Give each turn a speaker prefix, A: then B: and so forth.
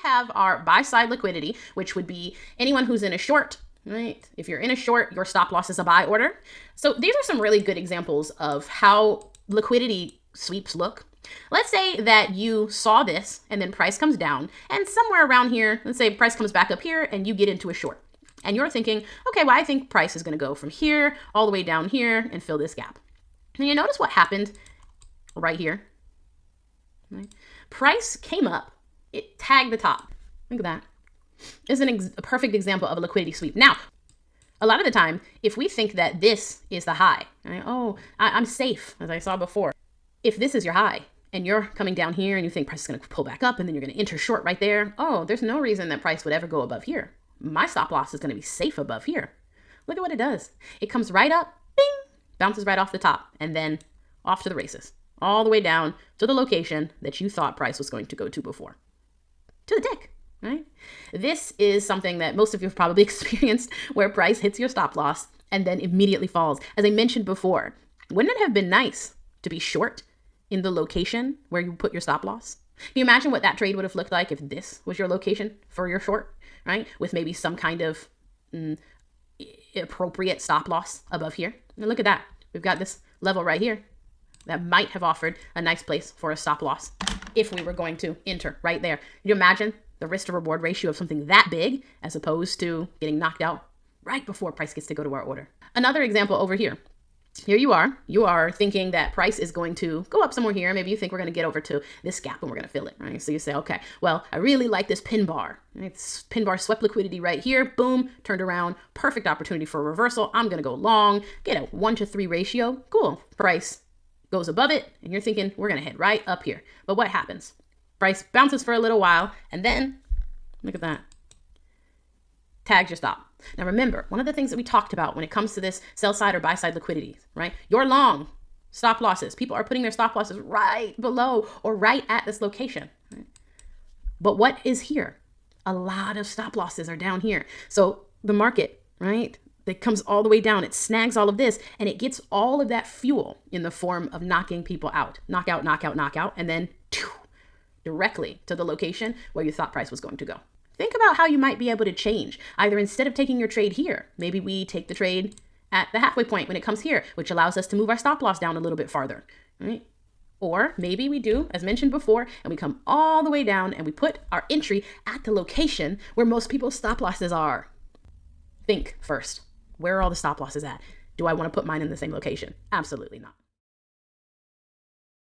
A: have our buy side liquidity, which would be anyone who's in a short, right? If you're in a short, your stop loss is a buy order. So these are some really good examples of how liquidity sweeps look. Let's say that you saw this and then price comes down, and somewhere around here, let's say price comes back up here and you get into a short. And you're thinking, okay, well, I think price is going to go from here all the way down here and fill this gap. And you notice what happened right here. Right? Price came up, it tagged the top. Look at that. This is a perfect example of a liquidity sweep. Now, a lot of the time, if we think that this is the high, right? Oh, I'm safe, as I saw before. If this is your high and you're coming down here and you think price is going to pull back up and then you're going to enter short right there, oh, there's no reason that price would ever go above here. My stop loss is going to be safe above here. Look at what it does. It comes right up, bing, bounces right off the top, and then off to the races, all the way down to the location that you thought price was going to go to before, to the tick, right? This is something that most of you have probably experienced, where price hits your stop loss and then immediately falls. As I mentioned before, wouldn't it have been nice to be short in the location where you put your stop loss? Can you imagine what that trade would have looked like if this was your location for your short, right? With maybe some kind of appropriate stop loss above here. And look at that. We've got this level right here that might have offered a nice place for a stop loss if we were going to enter right there. Can you imagine the risk to reward ratio of something that big as opposed to getting knocked out right before price gets to go to our order? Another example over here. Here you are thinking that price is going to go up somewhere here. Maybe you think we're going to get over to this gap and we're going to fill it, right? So you say, okay, well, I really like this pin bar. Right? This pin bar swept liquidity right here. Boom, turned around. Perfect opportunity for a reversal. I'm going to go long, get a 1-to-3 ratio. Cool. Price goes above it and you're thinking we're going to head right up here. But what happens? Price bounces for a little while and then, look at that, tags your stop. Now remember, one of the things that we talked about when it comes to this sell side or buy side liquidity, right? Your long stop losses. People are putting their stop losses right below or right at this location. Right? But what is here? A lot of stop losses are down here. So the market, right? That comes all the way down. It snags all of this and it gets all of that fuel in the form of knocking people out. Knock out, knock out, knock out, and then directly to the location where you thought price was going to go. Think about how you might be able to change. Either instead of taking your trade here, maybe we take the trade at the halfway point when it comes here, which allows us to move our stop loss down a little bit farther, right? Or maybe we do, as mentioned before, and we come all the way down and we put our entry at the location where most people's stop losses are. Think first, where are all the stop losses at? Do I want to put mine in the same location? Absolutely not.